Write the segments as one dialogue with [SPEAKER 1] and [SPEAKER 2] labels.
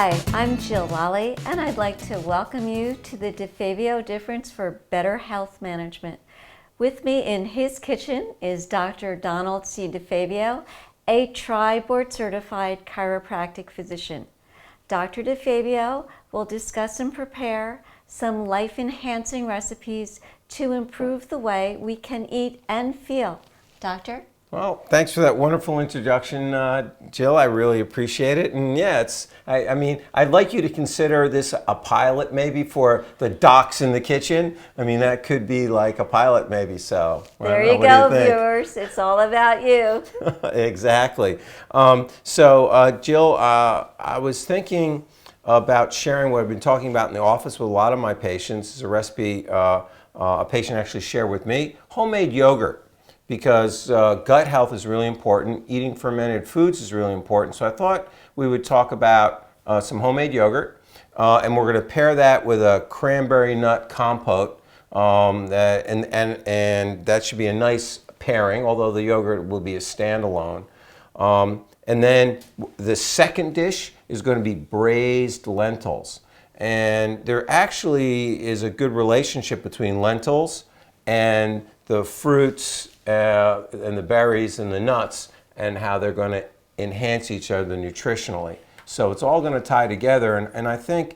[SPEAKER 1] Hi, I'm Jill Lolli, and I'd like to welcome you to the DeFabio Difference for Better Health Management. With me in his kitchen is Dr. Donald C. DeFabio, a tri-board certified chiropractic physician. Dr. DeFabio will discuss and prepare some life-enhancing recipes to improve the way we can eat and feel. Doctor?
[SPEAKER 2] Well, thanks for that wonderful introduction, Jill. I really appreciate it. And yeah, I mean, I'd like you to consider this a pilot maybe for the docs in the kitchen. I mean, that could be like a pilot maybe, so.
[SPEAKER 1] There you go, viewers. It's all about you.
[SPEAKER 2] Exactly. Jill, I was thinking about sharing what I've been talking about in the office with a lot of my patients. It's a recipe a patient actually shared with me, homemade yogurt. Because gut health is really important, eating fermented foods is really important. So I thought we would talk about some homemade yogurt, and we're going to pair that with a cranberry nut compote, and that should be a nice pairing, although the yogurt will be a standalone. And then the second dish is going to be braised lentils. And there actually is a good relationship between lentils and the fruits and the berries and the nuts, and how they're going to enhance each other nutritionally. So it's all going to tie together, and I think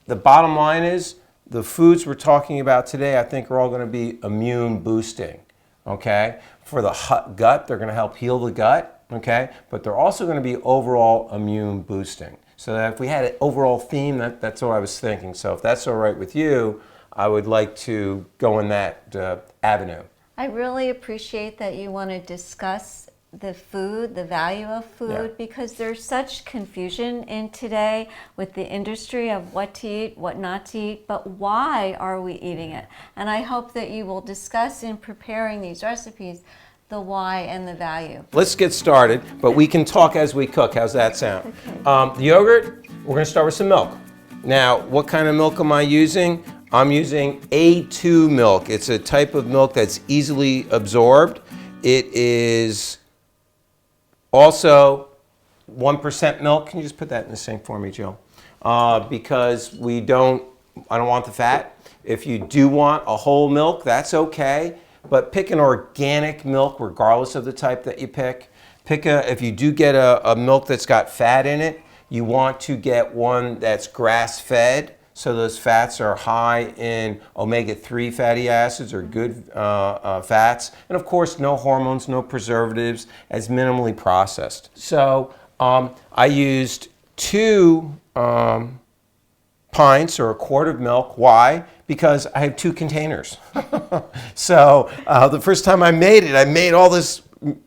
[SPEAKER 2] the bottom line is the foods we're talking about today I think are all going to be immune boosting, okay? For the gut, they're going to help heal the gut, okay? But they're also going to be overall immune boosting. So that if we had an overall theme, that's what I was thinking. So if that's all right with you, I would like to go in that avenue.
[SPEAKER 1] I really appreciate that you want to discuss the food, the value of food, because there's such confusion in today with the industry of what to eat, what not to eat, but why are we eating it? And I hope that you will discuss in preparing these recipes the why and the value.
[SPEAKER 2] Let's get started, but we can talk as we cook. How's that sound? Okay. The yogurt, we're going to start with some milk. Now, what kind of milk am I using? I'm using A2 milk. It's a type of milk that's easily absorbed. It is also 1% milk. Can you just put that in the sink for me, Jill? Because I don't want the fat. If you do want a whole milk, that's okay. But pick an organic milk regardless of the type that you pick. If you do get a milk that's got fat in it, you want to get one that's grass-fed. So those fats are high in omega-3 fatty acids or good fats. And of course, no hormones, no preservatives, as minimally processed. So I used 2 pints or a quart of milk. Why? Because I have 2 containers. So the first time I made all this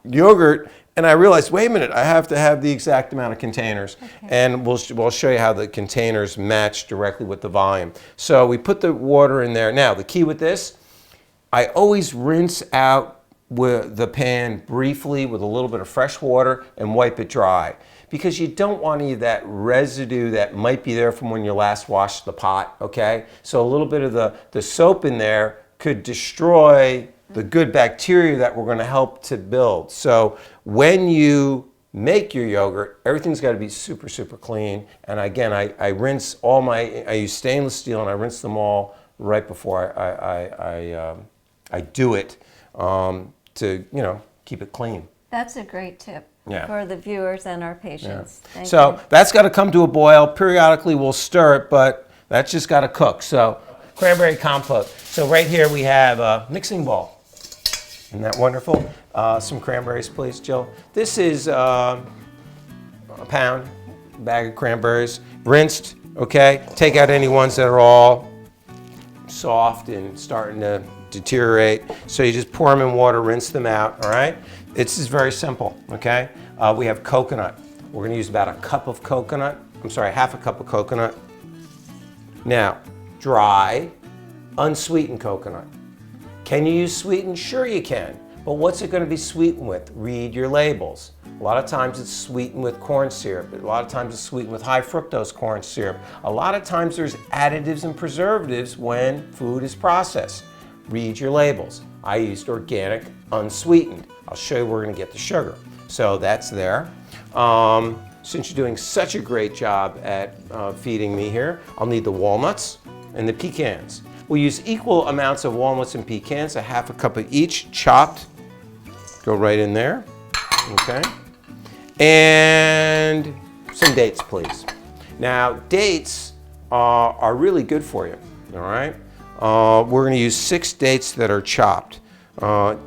[SPEAKER 2] yogurt, and I realized, wait a minute, I have to have the exact amount of containers. Okay. And we'll show you how the containers match directly with the volume. So we put the water in there. Now, the key with this, I always rinse out with the pan briefly with a little bit of fresh water and wipe it dry. Because you don't want any of that residue that might be there from when you last washed the pot, okay? So a little bit of the soap in there could destroy the good bacteria that we're going to help to build. So when you make your yogurt, everything's got to be super, super clean. And again, I rinse I use stainless steel and I rinse them all right before I do it to, keep it clean.
[SPEAKER 1] That's a great tip for the viewers and our patients.
[SPEAKER 2] Yeah. So that's got to come to a boil. Periodically we'll stir it, but that's just got to cook. So cranberry compost. So right here we have a mixing bowl. Isn't that wonderful? Some cranberries, please, Jill. This is a pound bag of cranberries, rinsed, okay? Take out any ones that are all soft and starting to deteriorate. So you just pour them in water, rinse them out, all right? This is very simple, okay? We have coconut. We're gonna use about half a cup of coconut. Now, dry, unsweetened coconut. Can you use sweetened? Sure you can. But what's it going to be sweetened with? Read your labels. A lot of times it's sweetened with corn syrup. A lot of times it's sweetened with high fructose corn syrup. A lot of times there's additives and preservatives when food is processed. Read your labels. I used organic, unsweetened. I'll show you where we're going to get the sugar. So that's there. since you're doing such a great job at feeding me here, I'll need the walnuts and the pecans. We'll use equal amounts of walnuts and pecans, a half a cup of each, chopped. Go right in there, okay? And some dates, please. Now, dates are really good for you, all right? We're gonna use 6 dates that are chopped.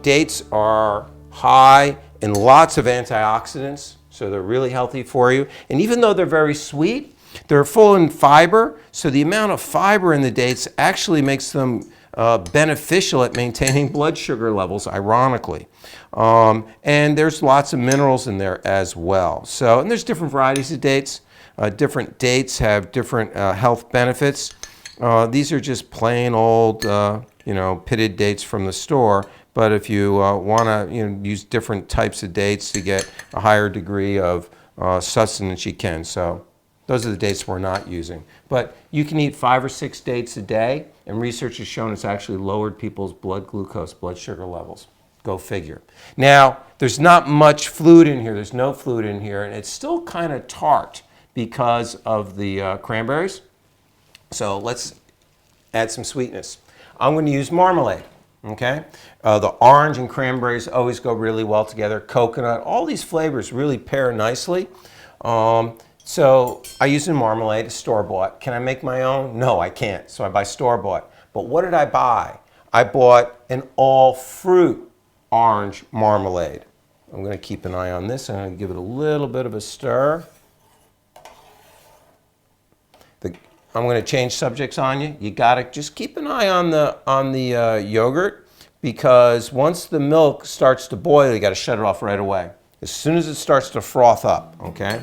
[SPEAKER 2] Dates are high in lots of antioxidants, so they're really healthy for you. And even though they're very sweet, they're full in fiber, so the amount of fiber in the dates actually makes them beneficial at maintaining blood sugar levels, ironically. And there's lots of minerals in there as well. So, and there's different varieties of dates. Different dates have different health benefits. These are just plain old, pitted dates from the store. But if you want to use different types of dates to get a higher degree of sustenance, you can. So those are the dates we're not using. But you can eat 5 or 6 dates a day, and research has shown it's actually lowered people's blood glucose, blood sugar levels. Go figure. Now, there's not much fluid in here. There's no fluid in here, and it's still kind of tart because of the cranberries. So let's add some sweetness. I'm going to use marmalade. Okay, the orange and cranberries always go really well together. Coconut, all these flavors really pair nicely. So I use a marmalade, a store-bought. Can I make my own? No, I can't. So I buy store-bought. But what did I buy? I bought an all-fruit orange marmalade. I'm going to keep an eye on this. I'm going to give it a little bit of a stir. I'm going to change subjects on you. You got to just keep an eye on the yogurt, because once the milk starts to boil, you got to shut it off right away. As soon as it starts to froth up, okay?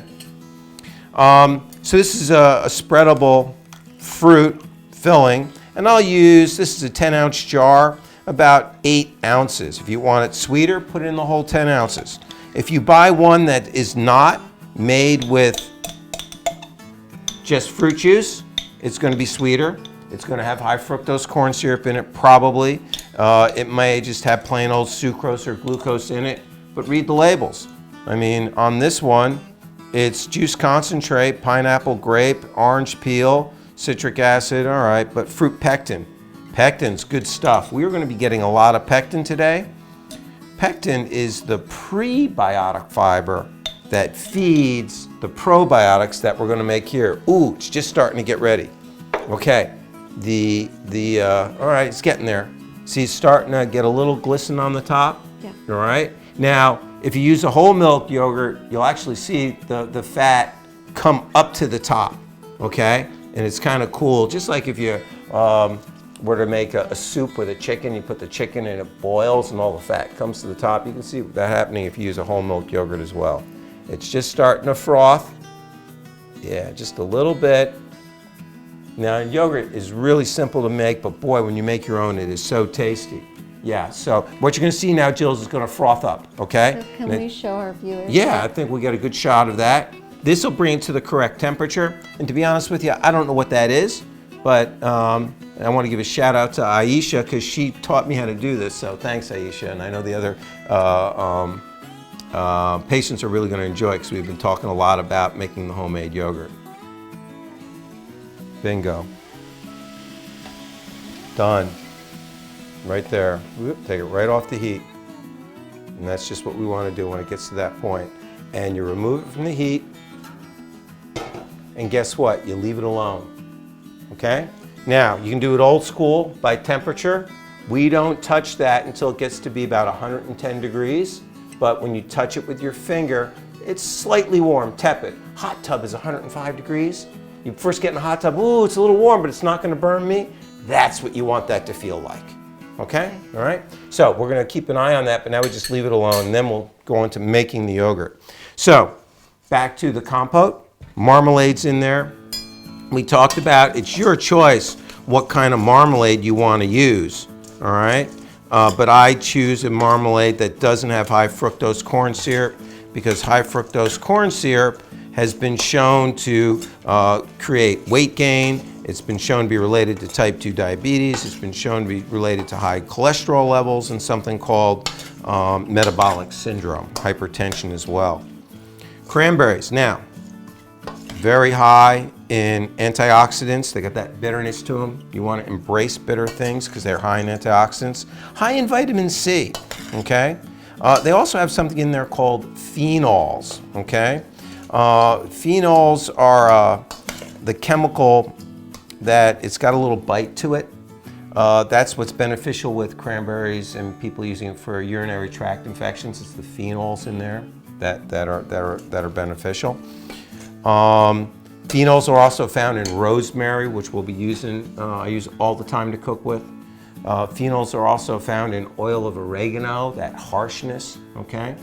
[SPEAKER 2] So this is a spreadable fruit filling, and I'll use, this is a 10-ounce jar, about 8 ounces. If you want it sweeter, put in the whole 10 ounces. If you buy one that is not made with just fruit juice, it's going to be sweeter. It's going to have high fructose corn syrup in it, probably. It may just have plain old sucrose or glucose in it, but read the labels. I mean, on this one, it's juice concentrate, pineapple, grape, orange peel, citric acid, all right, but fruit pectin. Pectin's good stuff. We are going to be getting a lot of pectin today. Pectin is the prebiotic fiber that feeds the probiotics that we're going to make here. Ooh, it's just starting to get ready. Okay, all right, it's getting there. See, it's starting to get a little glisten on the top.
[SPEAKER 1] Yeah.
[SPEAKER 2] All right. Now, if you use a whole milk yogurt, you'll actually see the fat come up to the top. Okay, and it's kind of cool. Just like if you were to make a soup with a chicken, you put the chicken and it boils and all the fat comes to the top. You can see that happening if you use a whole milk yogurt as well. It's just starting to froth. Yeah, just a little bit. Now, yogurt is really simple to make, but boy, when you make your own, it is so tasty. Yeah, so what you're going to see now, Jill, is going to froth up, okay?
[SPEAKER 1] So can we show our viewers?
[SPEAKER 2] Yeah, I think we got a good shot of that. This will bring it to the correct temperature. And to be honest with you, I don't know what that is, but I want to give a shout out to Aisha, because she taught me how to do this. So thanks, Aisha. And I know the other patients are really going to enjoy it, because we've been talking a lot about making the homemade yogurt. Bingo. Done. Right there. Whoop, take it right off the heat. And that's just what we want to do when it gets to that point. And you remove it from the heat, and guess what? You leave it alone. Okay? Now, you can do it old school by temperature. We don't touch that until it gets to be about 110 degrees. But when you touch it with your finger, it's slightly warm, tepid. Hot tub is 105 degrees. You first get in a hot tub, ooh, it's a little warm, but it's not going to burn me. That's what you want that to feel like. Okay? All right? So we're going to keep an eye on that, but now we just leave it alone, and then we'll go into making the yogurt. So back to the compote. Marmalade's in there. We talked about it's your choice what kind of marmalade you want to use. All right? But I choose a marmalade that doesn't have high fructose corn syrup, because high fructose corn syrup has been shown to create weight gain. It's been shown to be related to type 2 diabetes. It's been shown to be related to high cholesterol levels and something called metabolic syndrome, hypertension as well. Cranberries. Now, very high in antioxidants. They got that bitterness to them. You want to embrace bitter things because they're high in antioxidants. High in vitamin C, okay? They also have something in there called phenols, okay? Phenols are the chemical that it's got a little bite to it. That's what's beneficial with cranberries and people using it for urinary tract infections. It's the phenols in there that are beneficial. Phenols are also found in rosemary, which we'll be using, I use all the time to cook with. Phenols are also found in oil of oregano, that harshness, okay?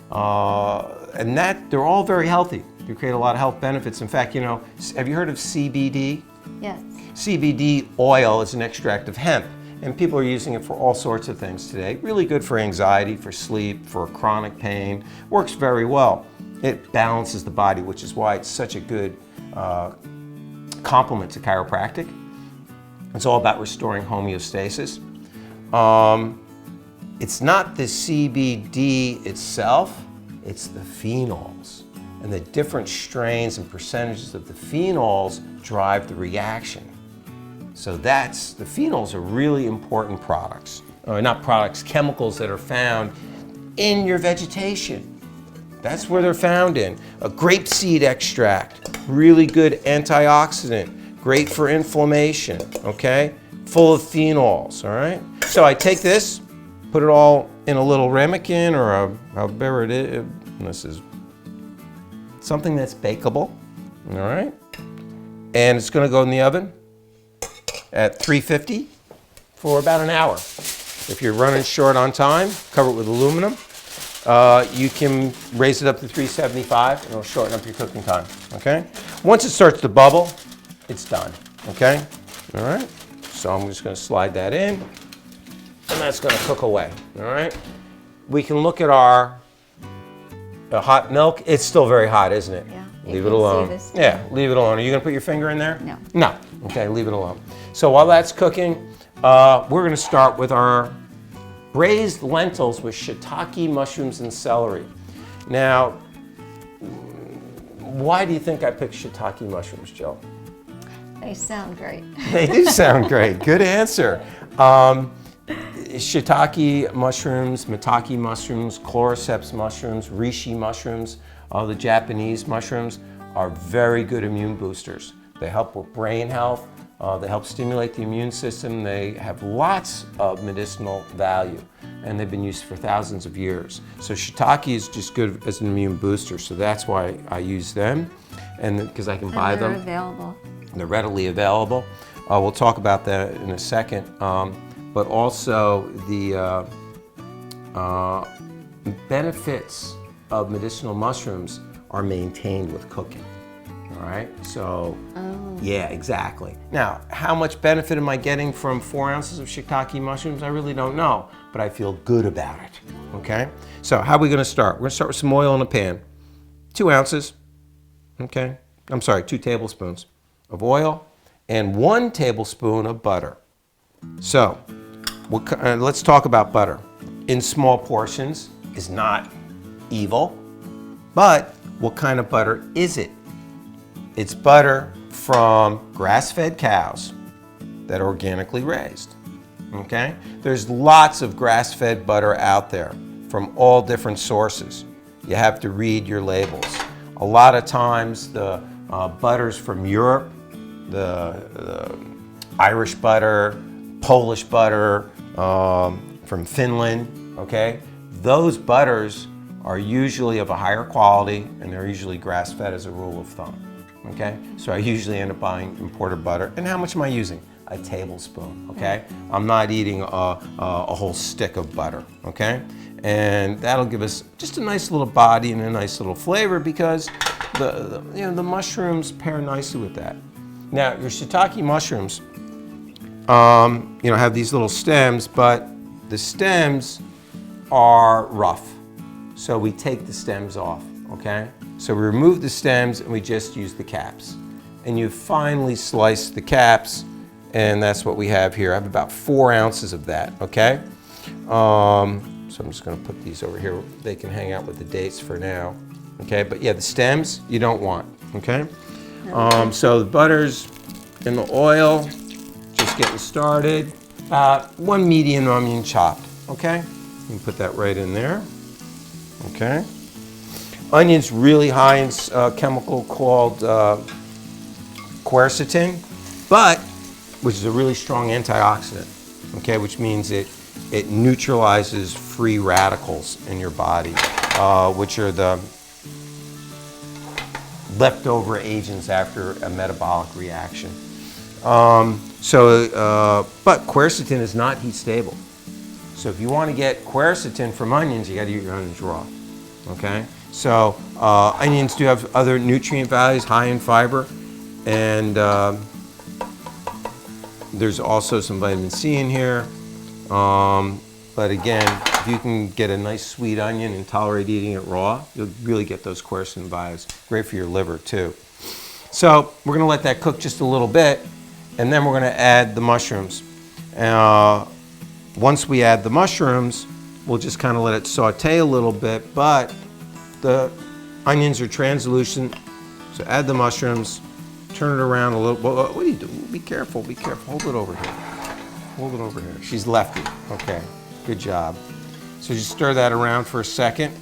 [SPEAKER 2] And they're all very healthy. They create a lot of health benefits. In fact, have you heard of CBD?
[SPEAKER 1] Yes.
[SPEAKER 2] CBD oil is an extract of hemp, and people are using it for all sorts of things today. Really good for anxiety, for sleep, for chronic pain. Works very well. It balances the body, which is why it's such a good complement to chiropractic. It's all about restoring homeostasis. It's not the CBD itself, it's the phenols. And the different strains and percentages of the phenols drive the reaction. So the phenols are really important products. Not products, chemicals that are found in your vegetation. That's where they're found in. A grapeseed extract, really good antioxidant, great for inflammation, okay? Full of phenols, all right? So I take this, put it all in a little ramekin or however it is. This is something that's bakeable, all right? And it's gonna go in the oven at 350 for about an hour. If you're running short on time, cover it with aluminum. You can raise it up to 375 and it'll shorten up your cooking time, okay? Once it starts to bubble, it's done, okay? All right, so I'm just gonna slide that in and that's gonna cook away, all right? We can look at our hot milk. It's still very hot, isn't it?
[SPEAKER 1] Yeah.
[SPEAKER 2] Leave it alone. Yeah, leave it alone. Are you gonna put your finger in there?
[SPEAKER 1] No.
[SPEAKER 2] No, okay, leave it alone. So while that's cooking, we're gonna start with our braised lentils with shiitake mushrooms and celery. Now, why do you think I picked shiitake mushrooms, Jill?
[SPEAKER 1] They sound great.
[SPEAKER 2] They do sound great. Good answer. Shiitake mushrooms, maitake mushrooms, cordyceps mushrooms, reishi mushrooms, the Japanese mushrooms are very good immune boosters. They help with brain health. They help stimulate the immune system. They have lots of medicinal value, and they've been used for thousands of years. So shiitake is just good as an immune booster, so that's why I use them, and because I can buy them.
[SPEAKER 1] They're available.
[SPEAKER 2] They're readily available. We'll talk about that in a second. But also the benefits of medicinal mushrooms are maintained with cooking. All right, so yeah, exactly. Now, how much benefit am I getting from 4 ounces of shiitake mushrooms? I really don't know, but I feel good about it, okay? So how are we gonna start? We're gonna start with some oil in a pan. 2 ounces, okay? I'm sorry, 2 tablespoons of oil and 1 tablespoon of butter. So, let's talk about butter. In small portions is not evil, but what kind of butter is it? It's butter from grass-fed cows that are organically raised, okay? There's lots of grass-fed butter out there from all different sources. You have to read your labels. A lot of times the butters from Europe, the Irish butter, Polish butter, from Finland, okay? Those butters are usually of a higher quality and they're usually grass-fed as a rule of thumb, okay? So I usually end up buying imported butter. And how much am I using? A tablespoon, okay? I'm not eating a whole stick of butter, okay? And that'll give us just a nice little body and a nice little flavor because the mushrooms pair nicely with that. Now, your shiitake mushrooms, have these little stems, but the stems are rough. So we take the stems off, okay? So we remove the stems and we just use the caps. And you finely slice the caps, and that's what we have here. I have about 4 ounces of that, okay? So I'm just gonna put these over here. They can hang out with the dates for now, okay? But yeah, the stems you don't want, okay? So the butter's in the oil, just getting started. 1 medium onion chopped, okay? You can put that right in there, okay? Onion's really high in a chemical called quercetin, which is a really strong antioxidant, okay? Which means it neutralizes free radicals in your body, which are the leftover agents after a metabolic reaction. But quercetin is not heat stable. So if you want to get quercetin from onions, you got to eat your onions raw, okay? So onions do have other nutrient values, high in fiber, and there's also some vitamin C in here. But again, if you can get a nice sweet onion and tolerate eating it raw, you'll really get those quercetin values. Great for your liver too. So we're going to let that cook just a little bit, and then we're going to add the mushrooms. Once we add the mushrooms, we'll just kind of let it saute a little bit, but the onions are translucent, so add the mushrooms, turn it around a little. What are you doing? Be careful, be careful. Hold it over here. Hold it over here. She's lefty. Okay, good job. So just stir that around for a second.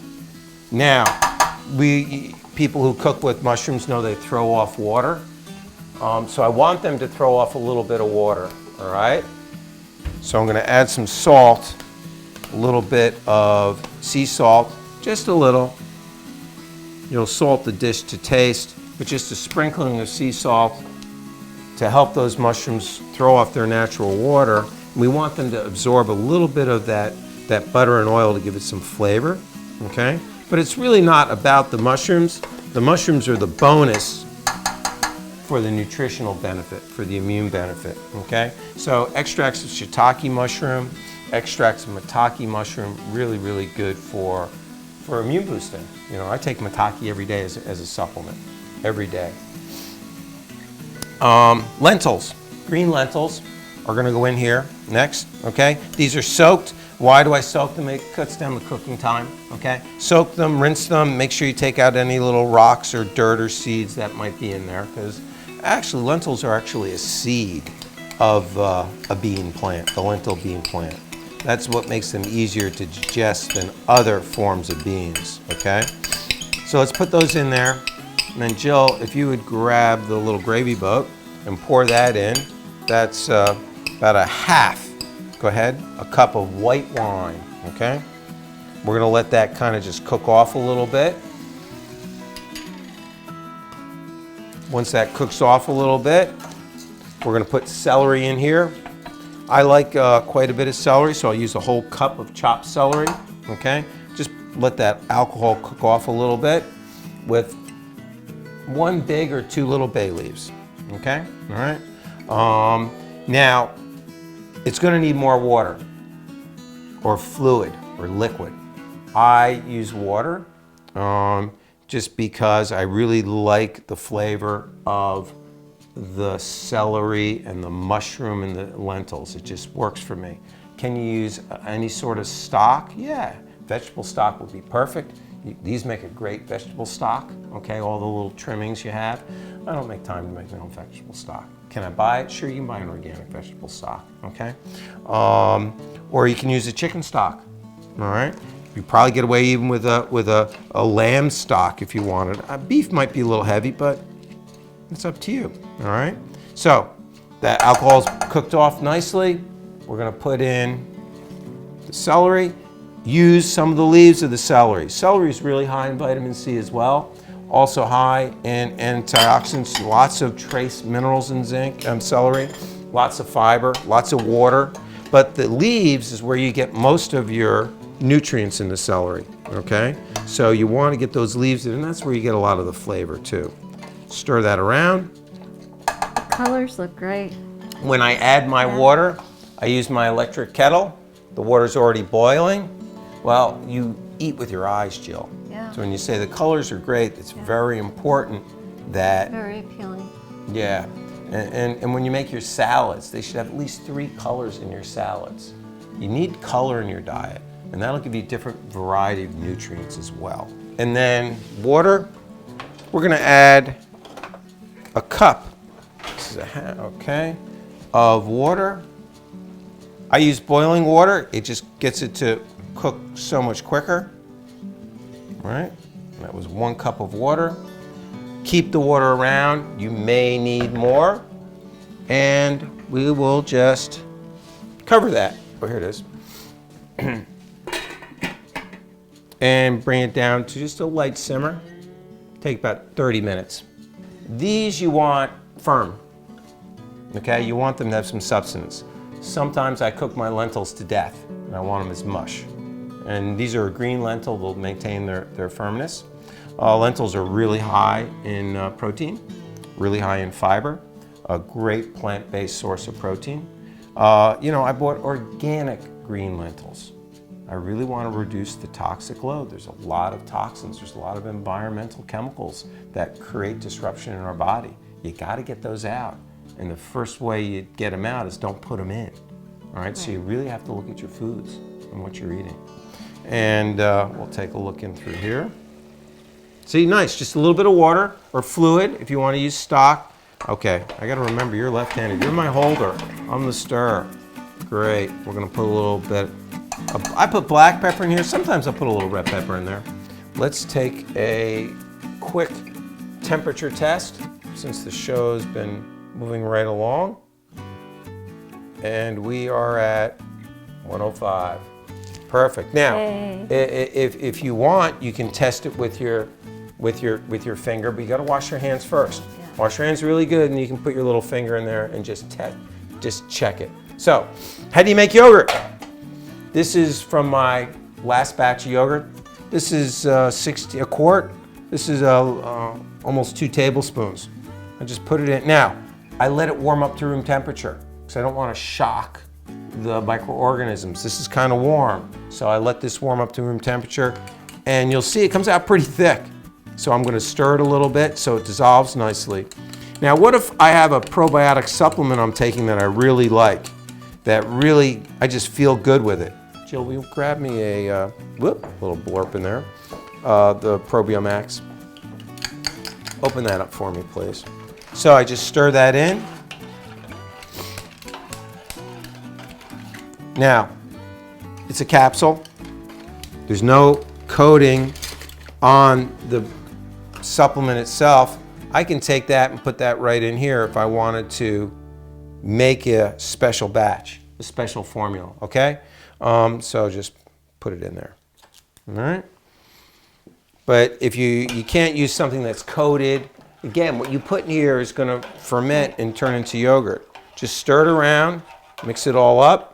[SPEAKER 2] Now, people who cook with mushrooms know they throw off water. So I want them to throw off a little bit of water, all right? So I'm going to add some salt, a little bit of sea salt, just a little. You'll salt the dish to taste, but just a sprinkling of sea salt to help those mushrooms throw off their natural water. We want them to absorb a little bit of that butter and oil to give it some flavor, okay? But it's really not about the mushrooms. The mushrooms are the bonus for the nutritional benefit, for the immune benefit, okay? So extracts of shiitake mushroom, extracts of maitake mushroom, really, really good for immune boosting. You know, I take maitake every day as a supplement, every day. Lentils, green lentils are gonna go in here next, okay? These are soaked. Why do I soak them? It cuts down the cooking time, okay? Soak them, rinse them, make sure you take out any little rocks or dirt or seeds that might be in there, because actually lentils are actually a seed of a bean plant, the lentil bean plant. That's what makes them easier to digest than other forms of beans, okay? So let's put those in there. And then Jill, if you would grab the little gravy boat and pour that in. That's about a half, go ahead, a cup of white wine, okay? We're gonna let that kind of just cook off a little bit. Once that cooks off a little bit, we're gonna put celery in here. I like quite a bit of celery, so I'll use a whole cup of chopped celery, okay? Just let that alcohol cook off a little bit with 1 big or 2 little bay leaves, okay? All right? Now, it's gonna need more water or fluid or liquid. I use water just because I really like the flavor of the celery and the mushroom and the lentils. It just works for me. Can you use any sort of stock? Yeah, vegetable stock would be perfect. These make a great vegetable stock, okay, all the little trimmings you have. I don't make time to make my own vegetable stock. Can I buy it? Sure, you can buy an organic vegetable stock, okay? Or you can use a chicken stock, all right? You probably get away even with a lamb stock if you wanted. Beef might be a little heavy, but it's up to you, all right? So that alcohol's cooked off nicely. We're gonna put in the celery. Use some of the leaves of the celery. Celery is really high in vitamin C as well. Also high in antioxidants, lots of trace minerals in celery, lots of fiber, lots of water. But the leaves is where you get most of your nutrients in the celery, okay? So you want to get those leaves in, and that's where you get a lot of the flavor too. Stir that around.
[SPEAKER 1] Colors look great.
[SPEAKER 2] When I add my water, I use my electric kettle. The water's already boiling. Well, you eat with your eyes, Jill.
[SPEAKER 1] Yeah.
[SPEAKER 2] So when you say the colors are great, it's very important that...
[SPEAKER 1] Very appealing.
[SPEAKER 2] Yeah. And when you make your salads, they should have at least 3 colors in your salads. You need color in your diet, and that'll give you a different variety of nutrients as well. And then water, we're gonna add a cup, this is okay, of water. I use boiling water. It just gets it to cook so much quicker. All right, that was 1 cup of water. Keep the water around. You may need more. And we will just cover that. Oh, here it is. And bring it down to just a light simmer. Take about 30 minutes. These you want firm. Okay, you want them to have some substance. Sometimes I cook my lentils to death, and I want them as mush. And these are a green lentil, they'll maintain their firmness. Lentils are really high in protein, really high in fiber, a great plant-based source of protein. You know, I bought organic green lentils. I really want to reduce the toxic load. There's a lot of toxins, there's a lot of environmental chemicals that create disruption in our body. You got to get those out. And the first way you get them out is don't put them in. All right, so you really have to look at your foods and what you're eating. And we'll take a look in through here. See, nice, just a little bit of water or fluid if you want to use stock. Okay, I got to remember you're left-handed. You're my holder. I'm the stirrer. Great. We're going to put a little bit. I put black pepper in here. Sometimes I put a little red pepper in there. Let's take a quick temperature test since the show's been moving right along. And we are at 105. Perfect. Now, if you want, you can test it with your finger, but you got to wash your hands first. Yeah. Wash your hands really good, and you can put your little finger in there and just check it. So, how do you make yogurt? This is from my last batch of yogurt. This is a quart. This is almost 2 tablespoons. I just put it in. Now, I let it warm up to room temperature because I don't want to shock the microorganisms. This is kind of warm, so I let this warm up to room temperature, and you'll see it comes out pretty thick. So I'm going to stir it a little bit so it dissolves nicely. Now, what if I have a probiotic supplement I'm taking that I really like, that really I just feel good with it? Jill, will you grab me a little blurb in there, the ProbioMax. Open that up for me, please. So I just stir that in. Now, it's a capsule. There's no coating on the supplement itself. I can take that and put that right in here if I wanted to make a special batch, a special formula, okay? So just put it in there, all right? But if you can't use something that's coated, again, what you put in here is going to ferment and turn into yogurt. Just stir it around, mix it all up.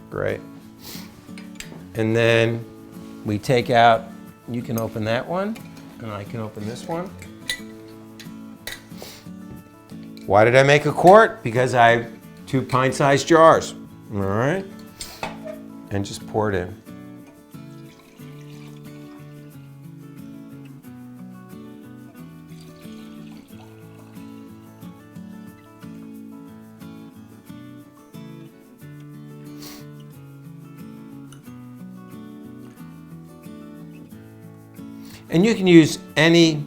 [SPEAKER 2] Great. And then we take out, you can open that one, and I can open this one. Why did I make a quart? Because I have 2 pint-sized jars, all right? And just pour it in. And you can use any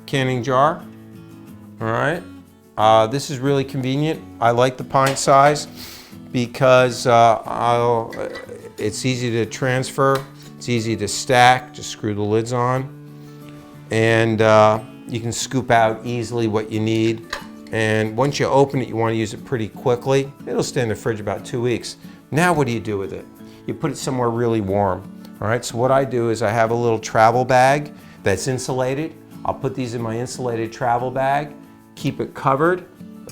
[SPEAKER 2] canning jar, all right? This is really convenient. I like the pint size because it's easy to transfer, it's easy to stack, just screw the lids on, and you can scoop out easily what you need. And once you open it, you want to use it pretty quickly. It'll stay in the fridge about 2 weeks. Now what do you do with it? You put it somewhere really warm. All right, so what I do is I have a little travel bag that's insulated. I'll put these in my insulated travel bag, keep it covered,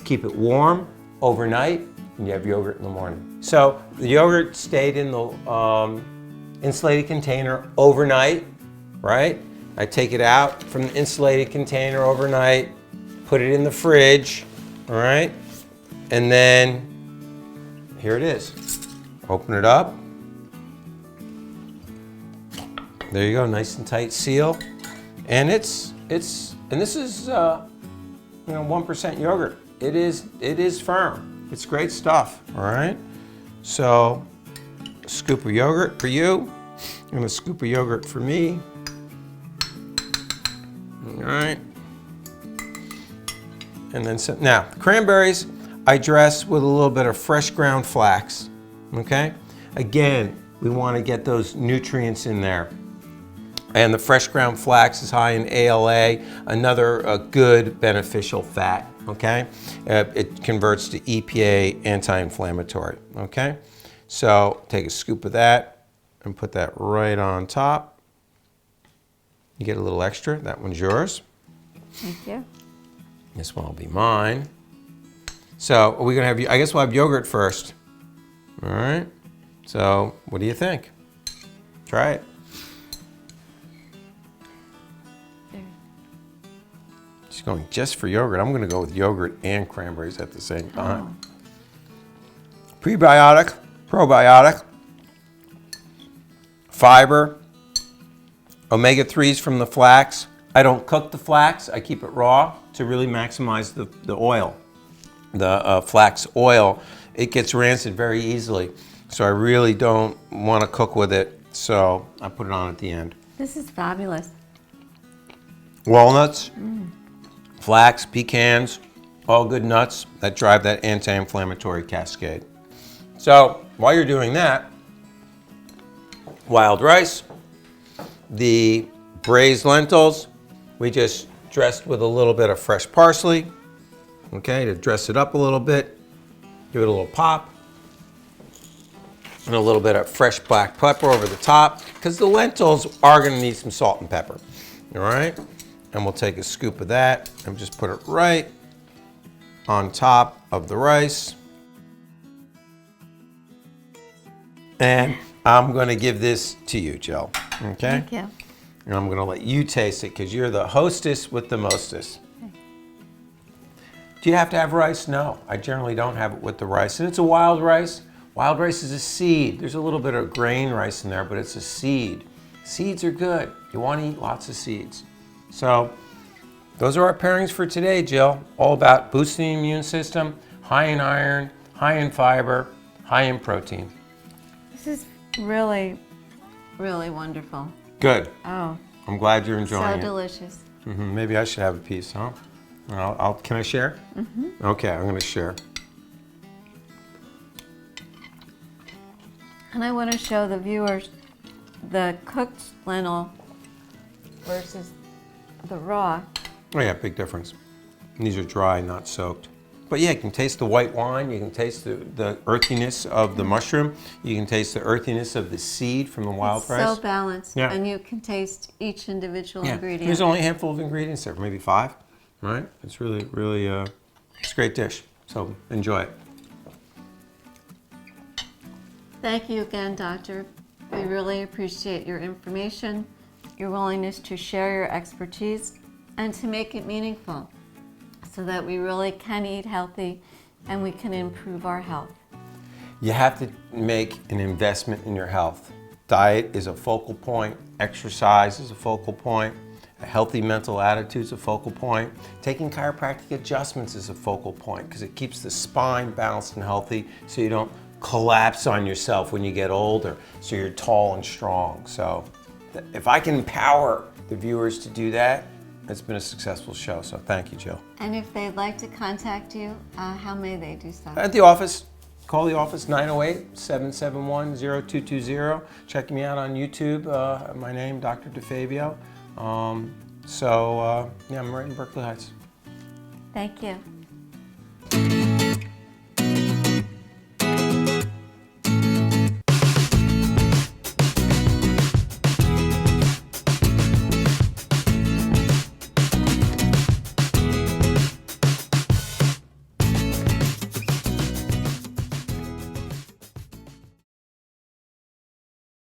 [SPEAKER 2] keep it warm overnight, and you have yogurt in the morning. So the yogurt stayed in the insulated container overnight, right? I take it out from the insulated container overnight, put it in the fridge, all right? And then here it is. Open it up. There you go, nice and tight seal. And this is 1% yogurt. It is firm. It's great stuff, all right? So, a scoop of yogurt for you, and a scoop of yogurt for me. All right. And then now, cranberries I dress with a little bit of fresh ground flax. Okay? Again, we want to get those nutrients in there. And the fresh ground flax is high in ALA, another good beneficial fat. Okay? It converts to EPA, anti-inflammatory. Okay? So take a scoop of that and put that right on top. You get a little extra. That one's yours.
[SPEAKER 1] Thank you.
[SPEAKER 2] This one will be mine. So are we gonna have? I guess we'll have yogurt first. All right. So what do you think? Try it. She's going just for yogurt. I'm gonna go with yogurt and cranberries at the same time. Oh. Prebiotic, probiotic, fiber, omega-3s from the flax. I don't cook the flax. I keep it raw to really maximize the oil. The flax oil, it gets rancid very easily. So I really don't want to cook with it. So I put it on at the end.
[SPEAKER 1] This is fabulous.
[SPEAKER 2] Walnuts, flax, pecans, all good nuts that drive that anti-inflammatory cascade. So while you're doing that, wild rice, the braised lentils, we just dressed with a little bit of fresh parsley, okay, to dress it up a little bit, give it a little pop, and a little bit of fresh black pepper over the top, because the lentils are going to need some salt and pepper, all right? And we'll take a scoop of that and just put it right on top of the rice. And I'm going to give this to you, Jill, okay?
[SPEAKER 1] Thank you.
[SPEAKER 2] And I'm going to let you taste it because you're the hostess with the mostest.
[SPEAKER 1] Okay.
[SPEAKER 2] Do you have to have rice? No, I generally don't have it with the rice. And it's a wild rice. Wild rice is a seed. There's a little bit of grain rice in there, but it's a seed. Seeds are good. You want to eat lots of seeds. So those are our pairings for today, Jill. All about boosting the immune system, high in iron, high in fiber, high in protein.
[SPEAKER 1] This is really, really wonderful.
[SPEAKER 2] Good.
[SPEAKER 1] Oh.
[SPEAKER 2] I'm glad you're enjoying it.
[SPEAKER 1] So delicious.
[SPEAKER 2] Maybe I should have a piece, huh? Can I share? Okay, I'm going to share.
[SPEAKER 1] And I want to show the viewers the cooked lentil versus the raw.
[SPEAKER 2] Oh yeah, big difference. And these are dry, not soaked. But yeah, you can taste the white wine, you can taste the earthiness of the mushroom, you can taste the earthiness of the seed from the wild rice.
[SPEAKER 1] So balanced,
[SPEAKER 2] Yeah.
[SPEAKER 1] and you can taste each individual ingredient.
[SPEAKER 2] There's only a handful of ingredients there, maybe 5, right? It's really, really, it's a great dish, so enjoy it.
[SPEAKER 1] Thank you again, Doctor. We really appreciate your information, your willingness to share your expertise, and to make it meaningful so that we really can eat healthy and we can improve our health.
[SPEAKER 2] You have to make an investment in your health. Diet is a focal point, exercise is a focal point, a healthy mental attitude is a focal point, taking chiropractic adjustments is a focal point because it keeps the spine balanced and healthy so you don't collapse on yourself when you get older, so you're tall and strong. So if I can empower the viewers to do that, it's been a successful show, so thank you, Jill.
[SPEAKER 1] And if they'd like to contact you, how may they do so? At
[SPEAKER 2] the office. Call the office, 908-771-0220. Check me out on YouTube. My name, Dr. DeFabio. Yeah, I'm right in Berkeley Heights.
[SPEAKER 1] Thank you.